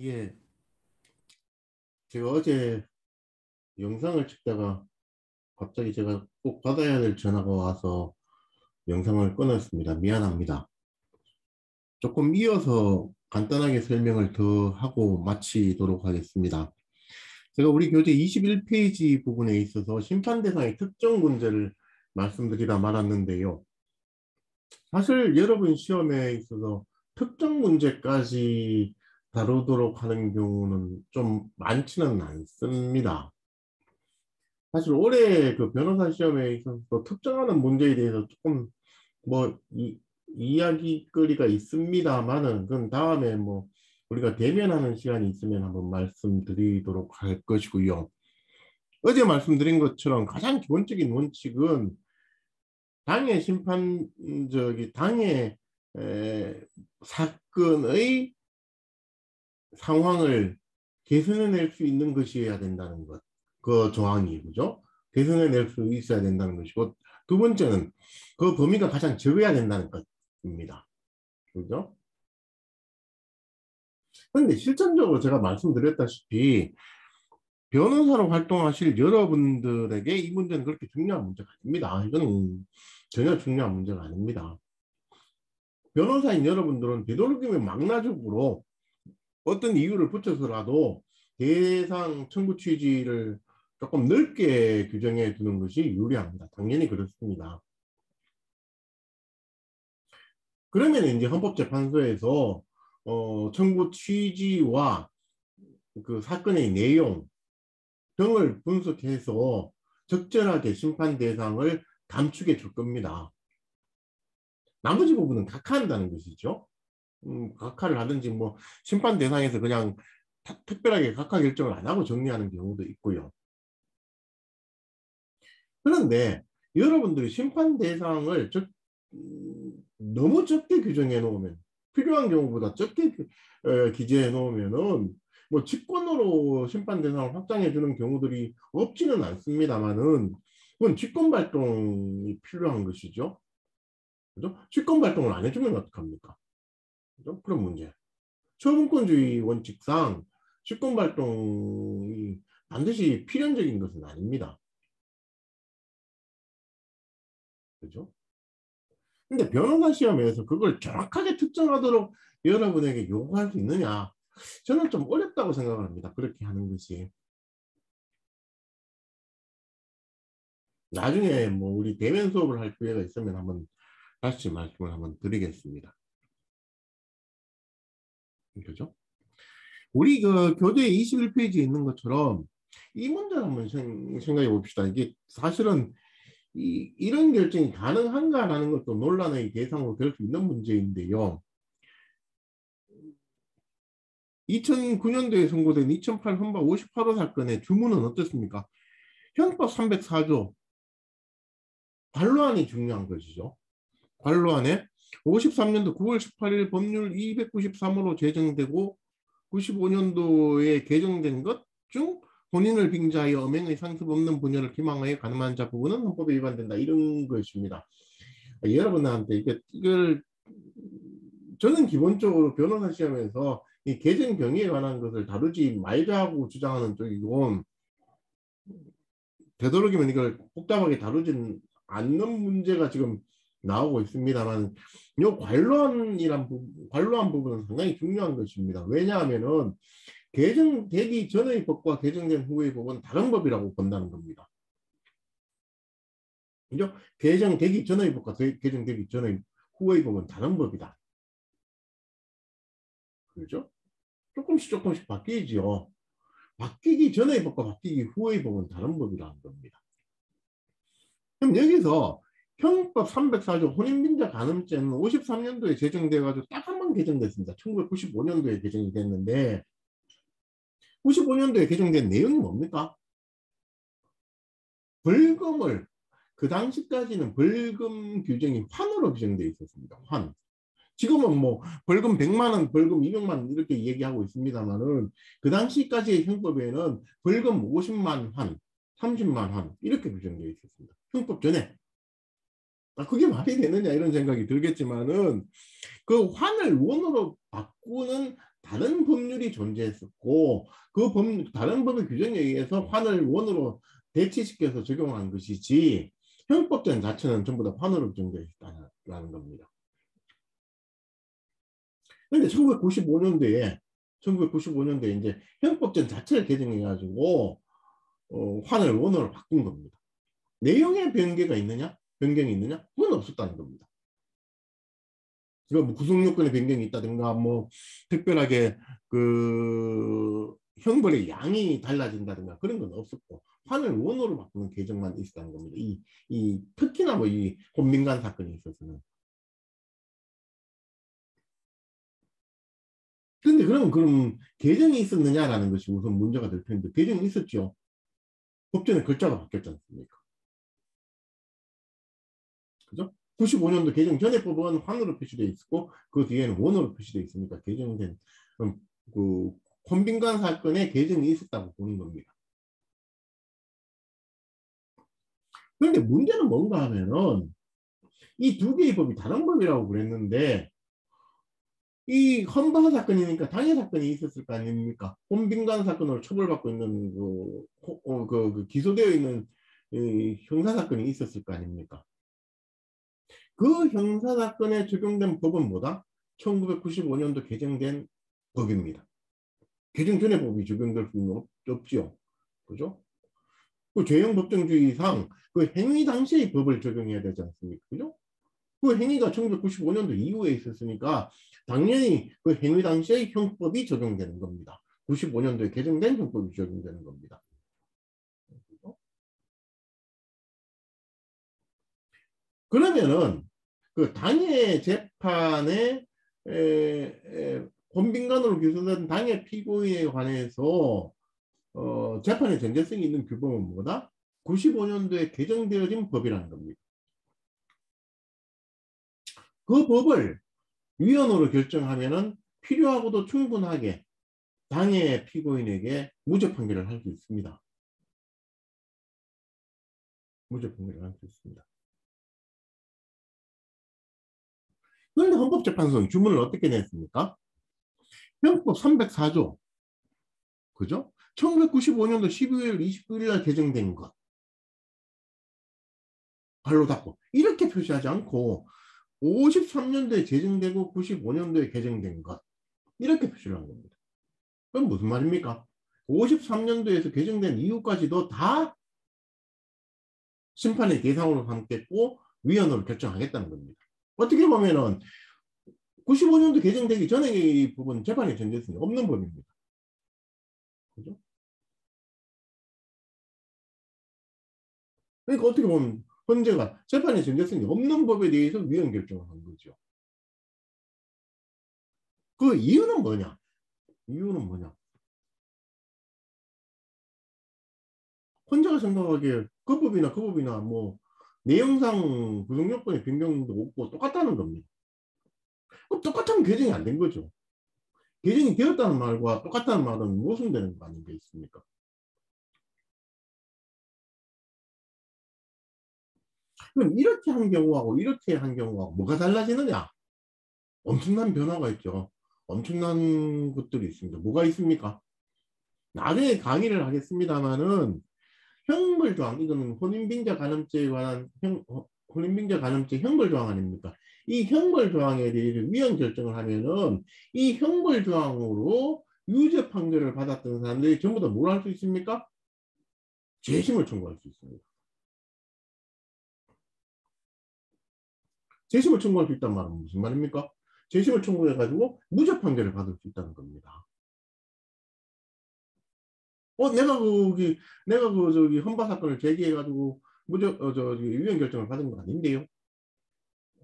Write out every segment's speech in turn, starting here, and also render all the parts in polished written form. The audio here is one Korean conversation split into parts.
예, 제가 어제 영상을 찍다가 갑자기 제가 꼭 받아야 될 전화가 와서 영상을 끊었습니다. 미안합니다. 조금 이어서 간단하게 설명을 더 하고 마치도록 하겠습니다. 제가 우리 교재 21페이지 부분에 있어서 심판 대상의 특정 문제를 말씀드리다 말았는데요. 사실 여러분 시험에 있어서 특정 문제까지 다루도록 하는 경우는 좀 많지는 않습니다. 사실 올해 그 변호사 시험에 있어서 특정하는 문제에 대해서 조금 뭐 이야기거리가 있습니다만은 그건 다음에 뭐 우리가 대면하는 시간이 있으면 한번 말씀드리도록 할 것이고요. 어제 말씀드린 것처럼 가장 기본적인 원칙은 당해 심판 당해 사건의 상황을 개선해낼 수 있는 것이어야 된다는 것. 그 조항이, 그죠? 개선해낼 수 있어야 된다는 것이고, 두 번째는 그 범위가 가장 적어야 된다는 것입니다. 그죠? 그런데 실전적으로 제가 말씀드렸다시피, 변호사로 활동하실 여러분들에게 이 문제는 그렇게 중요한 문제가 아닙니다. 이거는 전혀 중요한 문제가 아닙니다. 변호사인 여러분들은 되도록이면 망라적으로 어떤 이유를 붙여서라도 대상 청구 취지를 조금 넓게 규정해 두는 것이 유리합니다. 당연히 그렇습니다. 그러면 이제 헌법재판소에서 청구 취지와 그 사건의 내용 등을 분석해서 적절하게 심판 대상을 감축해 줄 겁니다. 나머지 부분은 각하한다는 것이죠. 각하를 하든지 뭐 심판 대상에서 그냥 특별하게 각하 결정을 안 하고 정리하는 경우도 있고요. 그런데 여러분들이 심판 대상을 너무 적게 규정해 놓으면 필요한 경우보다 적게 기재해 놓으면은 뭐 직권으로 심판 대상을 확장해 주는 경우들이 없지는 않습니다만은 그건 직권 발동이 필요한 것이죠. 그죠? 직권 발동을 안 해주면 어떡합니까? 그죠? 그런 문제. 처분권주의 원칙상 직권 발동이 반드시 필연적인 것은 아닙니다. 그죠? 근데 변호사 시험에서 그걸 정확하게 특정하도록 여러분에게 요구할 수 있느냐? 저는 좀 어렵다고 생각을 합니다. 그렇게 하는 것이. 나중에 뭐 우리 대면 수업을 할 기회가 있으면 한번 다시 말씀을 한번 드리겠습니다. 그죠? 우리 그 교재 21페이지에 있는 것처럼 이 문제를 한번 생각해 봅시다. 이게 사실은 이런 결정이 가능한가라는 것도 논란의 대상으로 될 수 있는 문제인데요. 2009년도에 선고된 2008 헌법 58호 사건의 주문은 어떻습니까? 형법 304조 관로안이 중요한 것이죠. 관로안에 53년도 9월 18일 법률 293호로 제정되고 95년도에 개정된 것 중 본인을 빙자하여 엄행의 상습 없는 분야를 기망하여 가늠한 자 부분은 헌법에 위반된다. 이런 것입니다. 여러분한테 이걸 저는 기본적으로 변호사 시험에서 이 개정 경위에 관한 것을 다루지 말자고 주장하는 쪽이고 되도록이면 이걸 복잡하게 다루지는 않는 문제가 지금 나오고 있습니다만 이 관로한 부분은 상당히 중요한 것입니다. 왜냐하면은 개정되기 전의 법과 개정된 후의 법은 다른 법이라고 본다는 겁니다. 그죠? 개정되기 전의 법과 개정되기 전의 후의 법은 다른 법이다. 그죠? 조금씩 바뀌지요. 바뀌기 전의 법과 바뀌기 후의 법은 다른 법이라는 겁니다. 그럼 여기서 형법 304조 혼인빈자 간음죄는 53년도에 제정돼가지고 딱 한 번 개정됐습니다. 1995년도에 개정이 됐는데 95년도에 개정된 내용이 뭡니까? 벌금을 그 당시까지는 벌금 규정이 환으로 규정되어 있었습니다. 환. 지금은 뭐 벌금 100만 원, 벌금 200만 원 이렇게 얘기하고 있습니다만은 그 당시까지의 형법에는 벌금 50만 환, 30만 환 이렇게 규정되어 있었습니다. 형법 전에. 그게 말이 되느냐 이런 생각이 들겠지만은 그 환을 원으로 바꾸는 다른 법률이 존재했었고 다른 법의 규정에 의해서 환을 원으로 대치시켜서 적용한 것이지 형법전 자체는 전부 다 환으로 규정되어 있다는 겁니다. 그런데 1995년도에 이제 형법전 자체를 개정해가지고 환을 원으로 바꾼 겁니다. 내용에 변경이 있느냐? 그건 없었다는 겁니다. 뭐 구속요건의 변경이 있다든가 뭐 특별하게 그 형벌의 양이 달라진다든가 그런 건 없었고 환을 원으로 바꾸는 개정만 있었다는 겁니다. 특히나 뭐 이 혼민간 사건이 있어서는. 근데 그럼 개정이 있었느냐라는 것이 우선 문제가 될 텐데 개정이 있었죠. 법전에 글자가 바뀌었지 않습니까? 그죠? 95년도 개정 전에 법은 환으로 표시되어 있었고 그 뒤에는 원으로 표시되어 있으니까 개정된 그 혼빈관 사건에 개정이 있었다고 보는 겁니다. 그런데 문제는 뭔가 하면은 이 두 개의 법이 다른 법이라고 그랬는데 이 헌바 사건이니까 당해 사건이 있었을 거 아닙니까? 혼빈관 사건으로 처벌받고 있는 그 기소되어 있는 형사 사건이 있었을 거 아닙니까? 그 형사 사건에 적용된 법은 뭐다? 1995년도 개정된 법입니다. 개정 전에 법이 적용될 수는 없죠. 그죠? 그 죄형 법정주의상 그 행위 당시의 법을 적용해야 되지 않습니까? 그죠? 그 행위가 1995년도 이후에 있었으니까 당연히 그 행위 당시의 형법이 적용되는 겁니다. 95년도에 개정된 형법이 적용되는 겁니다. 그러면은 그 당해 재판에 혼빈간으로 기소된 당해 피고인에 관해서 재판의 전제성이 있는 규범은 뭐다? 95년도에 개정되어진 법이라는 겁니다. 그 법을 위헌으로 결정하면은 필요하고도 충분하게 당해 피고인에게 무죄 판결을 할 수 있습니다. 무죄 판결을 할 수 있습니다. 그런데 헌법재판소는 주문을 어떻게 냈습니까? 형법 304조. 그죠? 1995년도 12월 29일 날 개정된 것. 발로 닫고. 이렇게 표시하지 않고 53년도에 제정되고 95년도에 개정된 것. 이렇게 표시를 한 겁니다. 그럼 무슨 말입니까? 53년도에서 개정된 이후까지도 다 심판의 대상으로 삼겠고 위헌으로 결정하겠다는 겁니다. 어떻게 보면은 95년도 개정되기 전에 이 부분 재판에 전제성이 없는 법입니다. 그죠? 그러니까 어떻게 보면 헌재가 재판에 전제성이 없는 법에 대해서 위헌 결정을 한 거죠. 그 이유는 뭐냐? 이유는 뭐냐? 헌재가 생각하기에 그 법이나 뭐 내용상 구성요건의 변경도 없고 똑같다는 겁니다. 그럼 똑같으면 개정이 안 된 거죠. 개정이 되었다는 말과 똑같다는 말은 무슨 되는 거 아니겠습니까? 그럼 이렇게 한 경우하고 이렇게 한 경우하고 뭐가 달라지느냐? 엄청난 변화가 있죠. 엄청난 것들이 있습니다. 뭐가 있습니까? 나중에 강의를 하겠습니다만은 형벌조항, 이거는 혼인빙자 간음죄에 관한 혼인빙자 간음죄 형벌조항 아닙니까? 이 형벌조항에 대해서 위헌 결정을 하면은 이 형벌조항으로 유죄 판결을 받았던 사람들이 전부 다 뭘 할 수 있습니까? 재심을 청구할 수 있습니다. 재심을 청구할 수 있다는 말은 무슨 말입니까? 재심을 청구해가지고 무죄 판결을 받을 수 있다는 겁니다. 내가 저기 헌바 사건을 제기해가지고 위헌 결정을 받은 거 아닌데요?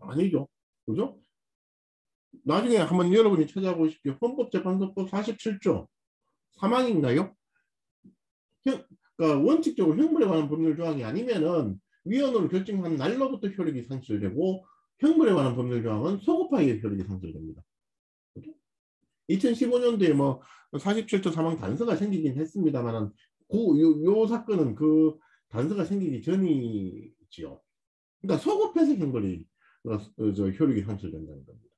아니죠. 그죠? 나중에 한번 여러분이 찾아보십시오. 헌법재판소법 47조 3항인가요? 그러니까 원칙적으로 형벌에 관한 법률 조항이 아니면은 위헌으로 결정한 날로부터 효력이 상실되고 형벌에 관한 법률 조항은 소급하에 효력이 상실됩니다. 그죠? 2015년도에 뭐 47조 3항 단서가 생기긴 했습니다만 요 사건은 그 단서가 생기기 전이지요. 그러니까 소급해서 형벌이 효력이 상실된다는 겁니다.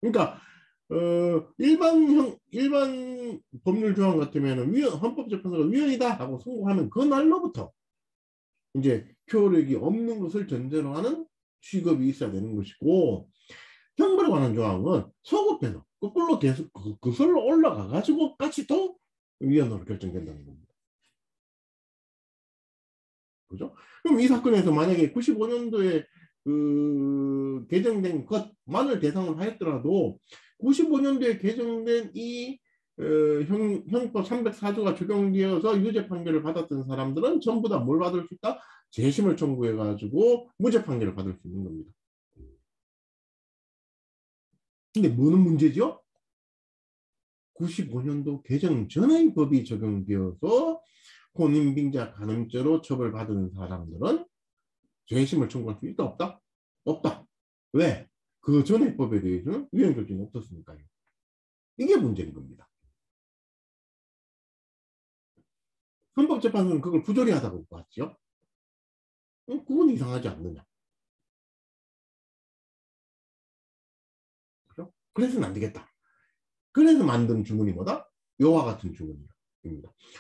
그러니까 일반 법률 조항 같으면 헌법재판소가 위헌이다 하고 선고하면 그 날로부터 이제 효력이 없는 것을 전제로 하는 취급이 있어야 되는 것이고, 형벌에 관한 조항은 소급해서 거꾸로 계속 그슬로 올라가 가지고 같이 또 위헌으로 결정된다는 겁니다. 그죠? 그럼 이 사건에서 만약에 95년도에 개정된 것만을 대상으로 하였더라도 95년도에 개정된 이 형법 304조가 적용되어서 유죄 판결을 받았던 사람들은 전부 다 뭘 받을 수 있다? 재심을 청구해가지고 무죄 판결을 받을 수 있는 겁니다. 근데 뭐는 문제죠? 95년도 개정 전의 법이 적용되어서 혼인빙자 간음죄로 처벌받은 사람들은 재심을 청구할 수 있다 없다? 없다. 왜? 그 전의 법에 대해서는 위헌 결정이 없었으니까요. 이게 문제인 겁니다. 헌법재판소는 그걸 부조리하다고 봤죠. 그건 이상하지 않느냐. 그죠? 그래서는 안 되겠다. 그래서 만든 주문이 뭐다? 요와 같은 주문입니다.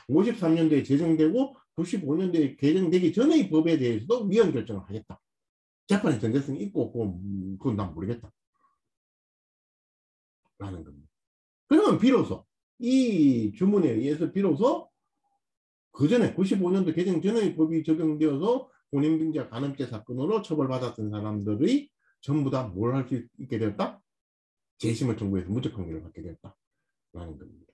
53년도에 제정되고 95년도에 개정되기 전의 법에 대해서도 위헌 결정을 하겠다. 재판의 전제성이 있고 없고 그건 난 모르겠다. 라는 겁니다. 그러면 비로소 이 주문에 의해서 비로소 그 전에 95년도 개정 전의 법이 적용되어서 혼인빙자 간음죄 사건으로 처벌받았던 사람들이 전부 다 뭘 할 수 있게 되었다? 재심을 청구해서 무죄 판결을 받게 되었다라는 겁니다.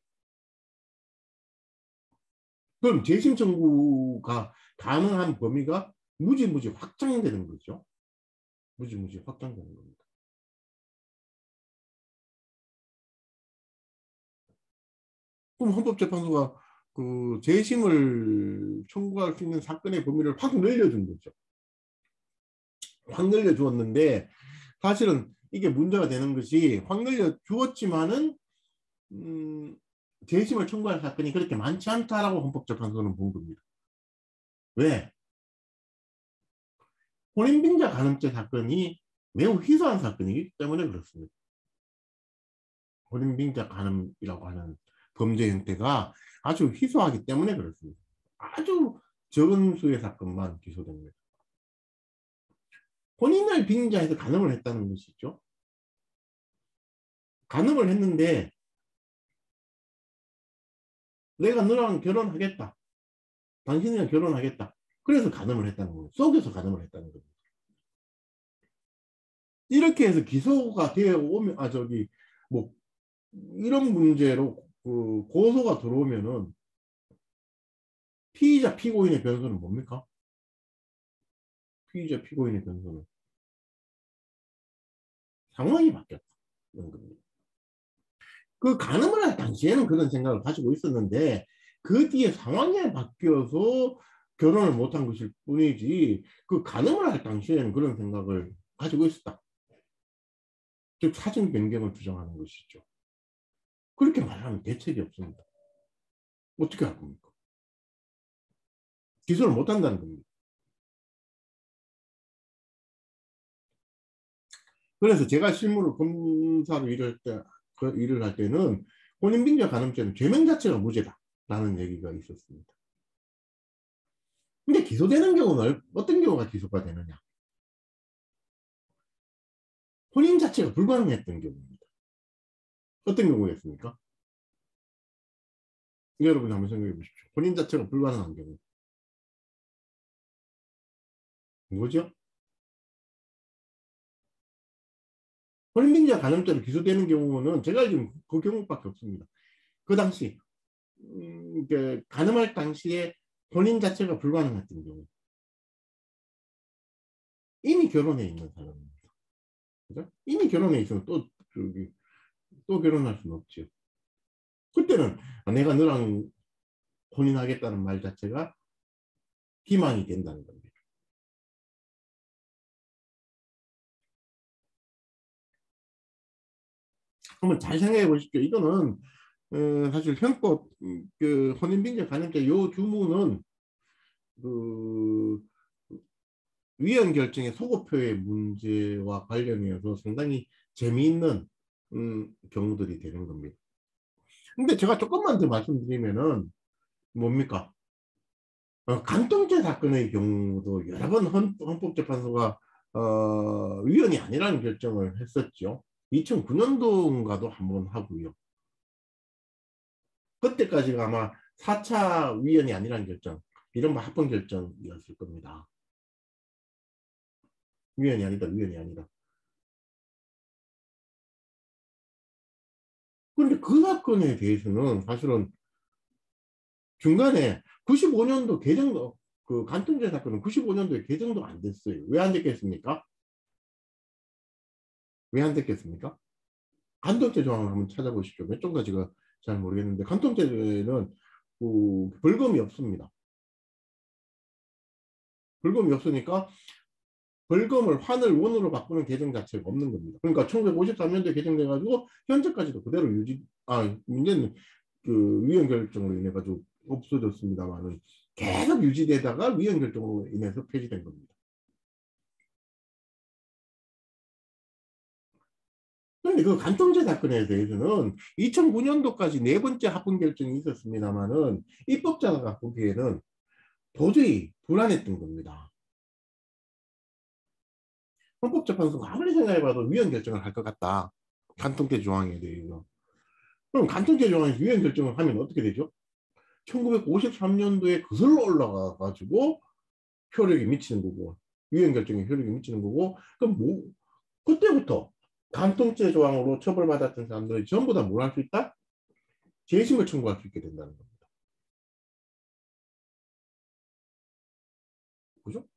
그럼 재심 청구가 가능한 범위가 무지무지 확장되는 거죠. 무지무지 확장되는 겁니다. 그럼 헌법재판소가 그 재심을 청구할 수 있는 사건의 범위를 확 늘려준 거죠. 확 늘려주었는데 사실은 이게 문제가 되는 것이 확 늘려주었지만은 재심을 청구할 사건이 그렇게 많지 않다라고 헌법재판소는 본 겁니다. 왜? 혼인빙자 간음죄 사건이 매우 희소한 사건이기 때문에 그렇습니다. 혼인빙자 간음이라고 하는 범죄 형태가 아주 희소하기 때문에 그렇습니다. 아주 적은 수의 사건만 기소됩니다. 혼인을 빙자해서 간음을 했다는 것이죠. 간음을 했는데 내가 너랑 결혼하겠다. 당신이랑 결혼하겠다. 그래서 간음을 했다는 거예요. 속여서 간음을 했다는 겁니다. 이렇게 해서 기소가 되어 오면 뭐 이런 문제로 그 고소가 들어오면은 피의자 피고인의 변호는 뭡니까? 피의자 피고인의 변호는 상황이 바뀌었다. 이런 겁니다. 그 간음을 할 당시에는 그런 생각을 가지고 있었는데 그 뒤에 상황이 바뀌어서 결혼을 못한 것일 뿐이지 그 간음을 할 당시에는 그런 생각을 가지고 있었다. 즉 사정 변경을 주장하는 것이죠. 그렇게 말하면 대책이 없습니다. 어떻게 할 겁니까? 기소를 못한다는 겁니다. 그래서 제가 실무로 검사로 일을 할 때는 혼인빙자 간음죄는 죄명 자체가 무죄다라는 얘기가 있었습니다. 근데 기소되는 경우는 어떤 경우가 기소가 되느냐? 혼인 자체가 불가능했던 경우입니다. 어떤 경우였습니까? 여러분 한번 생각해 보십시오. 혼인 자체가 불가능한 경우. 뭐죠? 혼인빙자 간음죄로 기소되는 경우는 제가 알기로는 그 경우밖에 없습니다. 그 당시 간음할 당시에 혼인 자체가 불가능했던 경우. 이미 결혼해 있는 사람입니다. 그죠? 이미 결혼해 있으면 또 결혼할 수는 없죠. 그때는 내가 너랑 혼인하겠다는 말 자체가 희망이 된다는 겁니다. 한번 잘 생각해 보십시오. 이거는 사실 형법 그 혼인빙자 간음죄 요 주문은 그 위헌 결정의 소급표의 문제와 관련해서 상당히 재미있는 경우들이 되는 겁니다. 근데 제가 조금만 더 말씀드리면은 뭡니까? 간통죄 사건의 경우도 여러 번 헌법재판소가 위헌이 아니라는 결정을 했었죠. 2009년도인가도 한 번 하고요. 그때까지가 아마 4차 위헌이 아니라는 결정, 이른바 합헌 결정이었을 겁니다. 위헌이 아니다, 위헌이 아니다. 그런데 그 사건에 대해서는 사실은 중간에 95년도 개정도, 그 간통죄 사건은 95년도에 개정도 안 됐어요. 왜 안 됐겠습니까? 왜 안 됐겠습니까? 간통죄 조항을 한번 찾아보십시오. 몇 종까지가 잘 모르겠는데 간통죄는 벌금이 없습니다. 벌금이 없으니까 벌금을 환을 원으로 바꾸는 개정 자체가 없는 겁니다. 그러니까 1953년도에 개정돼가지고 현재까지도 그대로 유지, 문제는 그 위헌 결정으로 인해 가지고 없어졌습니다만은 계속 유지되다가 위헌 결정으로 인해서 폐지된 겁니다. 그런데 그 간통죄 사건에 대해서는 2009년도까지 네 번째 합헌 결정이 있었습니다만은 입법자가 보기에는 도저히 불안했던 겁니다. 헌법재판소가 아무리 생각해봐도 위헌 결정을 할 것 같다. 간통죄 조항에 대해서. 그럼 간통죄 조항에서 위헌 결정을 하면 어떻게 되죠? 1953년도에 거슬러 올라가 가지고 효력이 미치는 거고, 위헌 결정에 효력이 미치는 거고, 그럼 뭐 그때부터 간통죄 조항으로 처벌받았던 사람들이 전부 다 뭘 할 수 있다? 재심을 청구할 수 있게 된다는 겁니다. 그죠?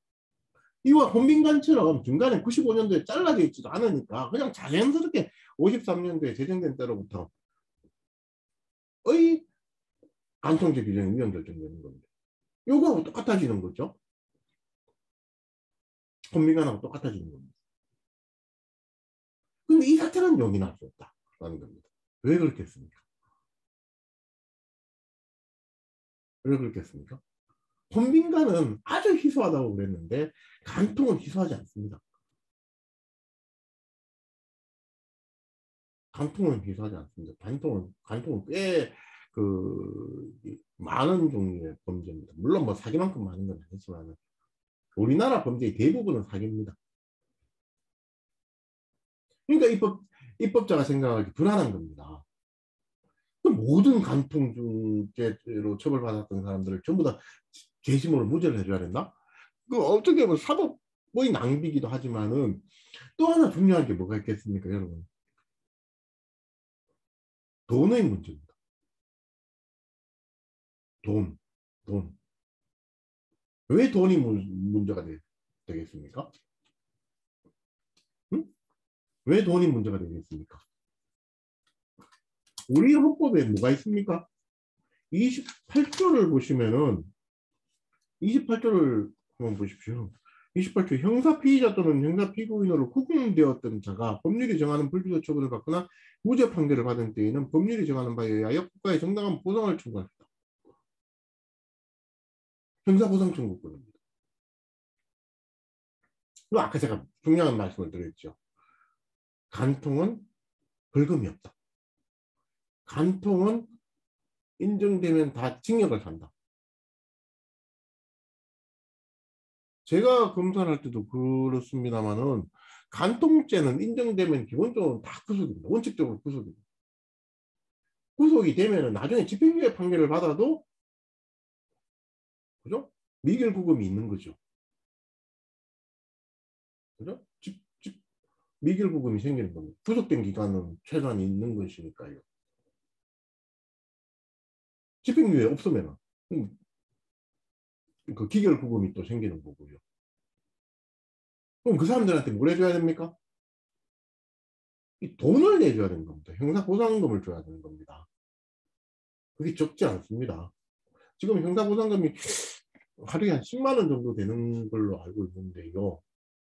이와 헌민관처럼 중간에 95년도에 잘라져 있지도 않으니까 그냥 자연스럽게 53년도에 제정된 때로부터 의 간통죄 규정이 위헌 결정되는 겁니다. 요거하고 똑같아지는 거죠. 헌민관하고 똑같아지는 겁니다. 근데 이 사태는 용인할 수 없다라는 겁니다. 왜 그렇겠습니까? 왜 그렇겠습니까? 헌민관은 아주 희소하다고 그랬는데 간통은 희소하지 않습니다. 간통은 희소하지 않습니다. 간통은 꽤 많은 종류의 범죄입니다. 물론 뭐 사기만큼 많은 건 아니지만 우리나라 범죄의 대부분은 사기입니다. 그러니까 입법자가 생각하기 불안한 겁니다. 모든 간통죄로 처벌받았던 사람들을 전부 다 재심으로 무죄를 해줘야 된다? 그 어떻게 보면 사법의 낭비기도 하지만은 또 하나 중요한 게 뭐가 있겠습니까, 여러분? 돈의 문제입니다. 돈, 돈. 왜 돈이 문제가 되겠습니까? 응? 왜 돈이 문제가 되겠습니까? 우리 헌법에 뭐가 있습니까? 28조를 보시면은 28조를 한번 보십시오. 28조 형사 피의자 또는 형사 피고인으로 구금되었던 자가 법률이 정하는 불기소 처분을 받거나 무죄 판결을 받은 때에는 법률이 정하는 바에 의하여 국가에 정당한 보상을 청구합니다. 형사보상 청구권입니다. 그리고 아까 제가 중요한 말씀을 드렸죠. 간통은 벌금이 없다. 간통은 인정되면 다 징역을 산다. 제가 검사를 할 때도 그렇습니다만은 간통죄는 인정되면 기본적으로 다 구속입니다. 원칙적으로 구속입니다. 구속이 되면은 나중에 집행유예 판결을 받아도 그죠? 미결 구금이 있는 거죠. 그죠? 미결 구금이 생기는 겁니다. 구속된 기간은 최소한 있는 것이니까요. 집행유예 없으면은 그 기결 구금이 또 생기는 거고요. 그럼 그 사람들한테 뭘 해줘야 됩니까? 이 돈을 내줘야 되는 겁니다. 형사보상금을 줘야 되는 겁니다. 그게 적지 않습니다. 지금 형사보상금이 하루에 한 10만 원 정도 되는 걸로 알고 있는데요.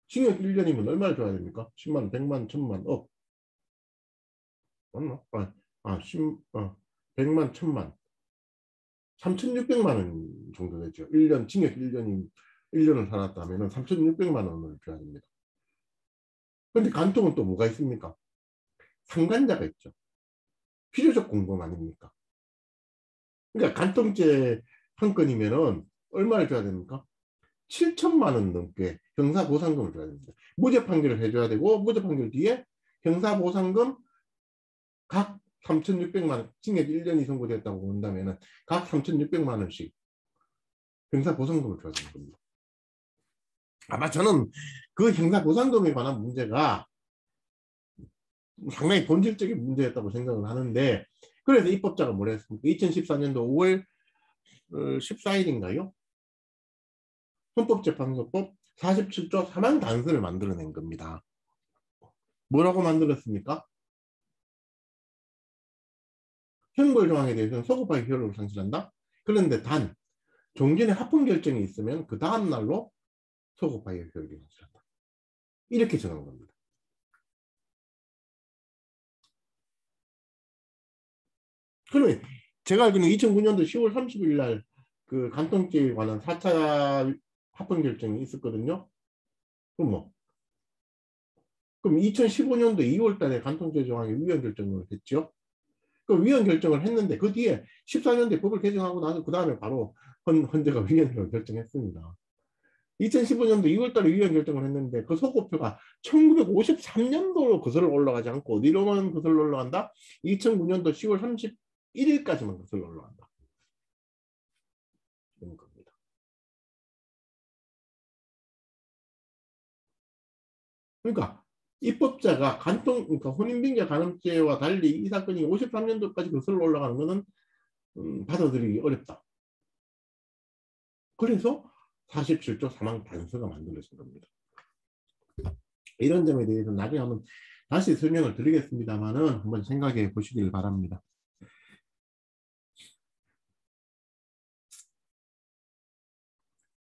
징역 1년이면 얼마를 줘야 됩니까? 10만 원, 100만 원, 1000만 원, 맞나? 100만, 1000만. 3,600만 원 정도 되죠. 1년, 징역 1년을 살았다면 3,600만 원을 줘야 됩니다. 그런데 간통은 또 뭐가 있습니까? 상관자가 있죠. 필요적 공범 아닙니까? 그러니까 간통죄 한 건이면은 얼마를 줘야 됩니까? 7천만 원 넘게 형사보상금을 줘야 됩니다. 무죄 판결을 해줘야 되고 무죄 판결 뒤에 형사보상금 각 3,600만 원, 징역 1년이 선고됐다고 본다면 각 3,600만 원씩 형사보상금을 줘야 되는 겁니다. 아마 저는 그 형사보상금에 관한 문제가 상당히 본질적인 문제였다고 생각을 하는데, 그래서 입법자가 뭐라 했습니까? 2014년도 5월 14일인가요? 헌법재판소법 47조 3항 단서를 만들어낸 겁니다. 뭐라고 만들었습니까? 형벌 조항에 대해서는 소급하기 효력을 상실한다. 그런데 단 종전에 합헌 결정이 있으면 그 다음 날로 소급하기 효력이 상실한다. 이렇게 정한 겁니다. 그러면 제가 알기로는 2009년도 10월 30일 날 그 간통죄에 관한 4차 합헌 결정이 있었거든요. 그럼 2015년도 2월 달에 간통죄 조항에 위헌 결정을 했죠. 그 위헌 결정을 했는데 그 뒤에 14년도에 법을 개정하고 나서 그 다음에 바로 헌재가 위헌을 결정했습니다. 2015년도 2월 달에 위헌 결정을 했는데 그 소급표가 1953년도로 거슬러 올라가지 않고 어디로만 거슬러 올라간다? 2009년도 10월 31일까지만 거슬러 올라간다. 이런 겁니다. 그러니까 입법자가 그러니까 혼인빙자 간음죄와 달리 이 사건이 53년도까지 거슬러 올라가는 것은 받아들이기 어렵다. 그래서 47조 3항 단서가 만들어진 겁니다. 이런 점에 대해서 나중에 한번 다시 설명을 드리겠습니다만은 한번 생각해 보시길 바랍니다.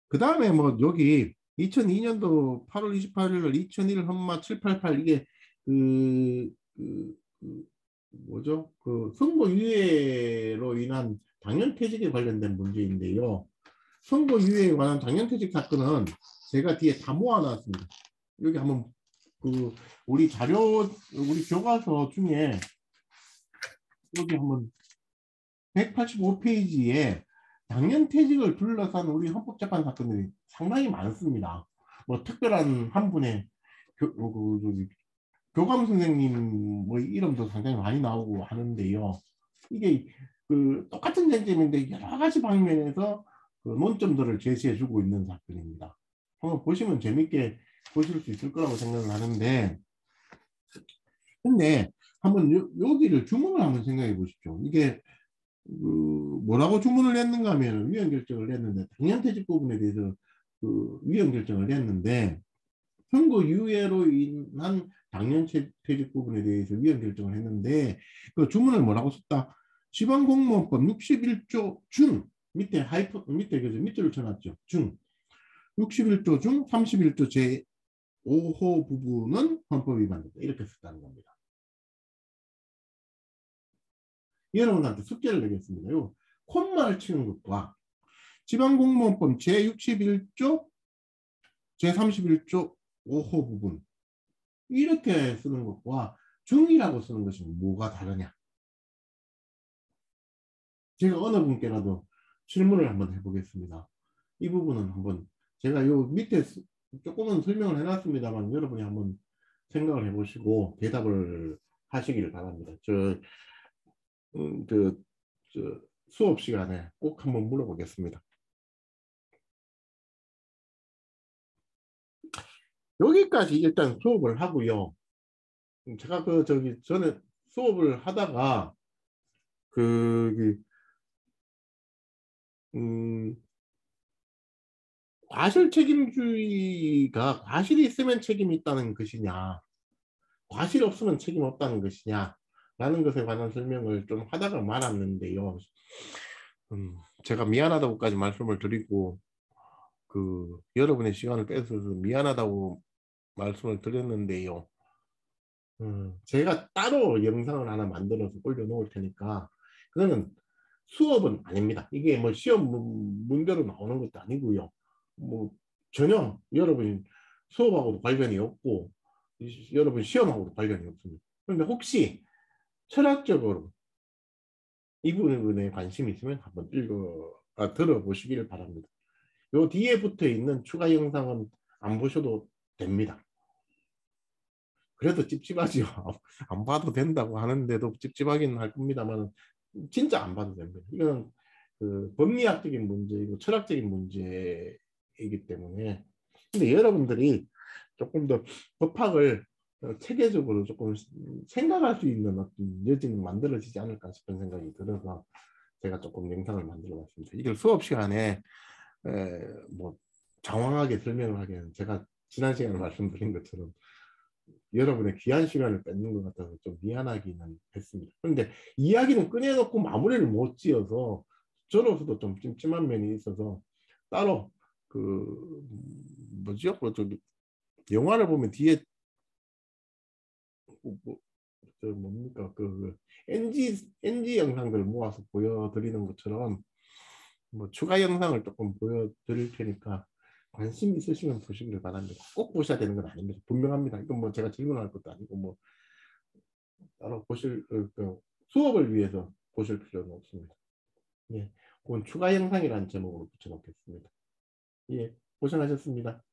그 다음에 뭐 여기 2002년도 8월 28일 날 2001 헌마 788 이게 뭐죠? 그 선고유예로 인한 당연퇴직에 관련된 문제인데요. 선고유예에 관한 당연퇴직 사건은 제가 뒤에 다 모아놨습니다. 여기 한번 우리 자료 우리 교과서 중에 여기 한번 185페이지에 당연퇴직을 둘러싼 우리 헌법재판 사건들이 상당히 많습니다. 뭐 특별한 한 분의 교감 선생님 뭐 이름도 상당히 많이 나오고 하는데요. 이게 똑같은 쟁점인데 여러 가지 방면에서 논점들을 제시해주고 있는 사건입니다. 한번 보시면 재밌게 보실 수 있을 거라고 생각을 하는데, 근데 한번 여기를 주문을 한번 생각해 보십시오. 이게 뭐라고 주문을 했는가 하면 위헌 결정을 했는데 당연퇴직 부분에 대해서 위헌 결정을 했는데 선고유예로 인한 당연퇴직 부분에 대해서 위헌 결정을 했는데 그 주문을 뭐라고 썼다? 지방공무원법 61조 중 밑에 밑에 그죠? 밑줄을 쳐놨죠. 중 61조 중 31조 제5호 부분은 헌법 위반이다. 이렇게 썼다는 겁니다. 여러분한테 숙제를 내겠습니다. 요 콤마를 치는 것과 지방공무원법 제61조 제31조 5호 부분 이렇게 쓰는 것과 중이라고 쓰는 것이 뭐가 다르냐? 제가 어느 분께라도 질문을 한번 해보겠습니다. 이 부분은 한번 제가 요 밑에 조금은 설명을 해놨습니다만 여러분이 한번 생각을 해보시고 대답을 하시기를 바랍니다. 저 수업 시간에 꼭 한번 물어보겠습니다. 여기까지 일단 수업을 하고요. 제가 전에 수업을 하다가 과실 책임주의가 과실이 있으면 책임이 있다는 것이냐, 과실 없으면 책임 없다는 것이냐 라는 것에 관한 설명을 좀 하다가 말았는데요. 제가 미안하다고까지 말씀을 드리고 여러분의 시간을 뺏어서 미안하다고 말씀을 드렸는데요. 제가 따로 영상을 하나 만들어서 올려놓을 테니까 그거는 수업은 아닙니다. 이게 뭐 시험 문제로 나오는 것도 아니고요. 뭐 전혀 여러분 수업하고도 관련이 없고 여러분 시험하고도 관련이 없습니다. 그런데 혹시 철학적으로 이 부분에 관심이 있으면 한번 들어보시길 바랍니다. 요 뒤에 붙어 있는 추가 영상은 안 보셔도 됩니다. 그래도 찝찝하지요. 안 봐도 된다고 하는데도 찝찝하긴 할 겁니다만 진짜 안 봐도 됩니다. 이건 그 법리학적인 문제이고 철학적인 문제이기 때문에. 근데 여러분들이 조금 더 법학을 체계적으로 조금 생각할 수 있는 어떤 여지는 만들어지지 않을까 싶은 생각이 들어서 제가 조금 영상을 만들어 봤습니다. 이걸 수업 시간에 뭐 장황하게 설명을 하기에는 제가 지난 시간에 말씀드린 것처럼 여러분의 귀한 시간을 뺏는 것 같아서 좀 미안하기는 했습니다. 그런데 이야기는 꺼내놓고 마무리를 못 지어서 저로서도 좀 찜찜한 면이 있어서 따로 그 뭐죠? 그 저기 영화를 보면 뒤에 뭐, 저 뭡니까 그 NG 영상들 모아서 보여드리는 것처럼 뭐 추가 영상을 조금 보여드릴 테니까 관심 있으시면 보시길 바랍니다. 꼭 보셔야 되는 건 아닙니다. 분명합니다. 이건 뭐 제가 질문할 것도 아니고 뭐 따로 수업을 위해서 보실 필요는 없습니다. 예, 그건 추가 영상이라는 제목으로 붙여놓겠습니다. 예, 고생하셨습니다.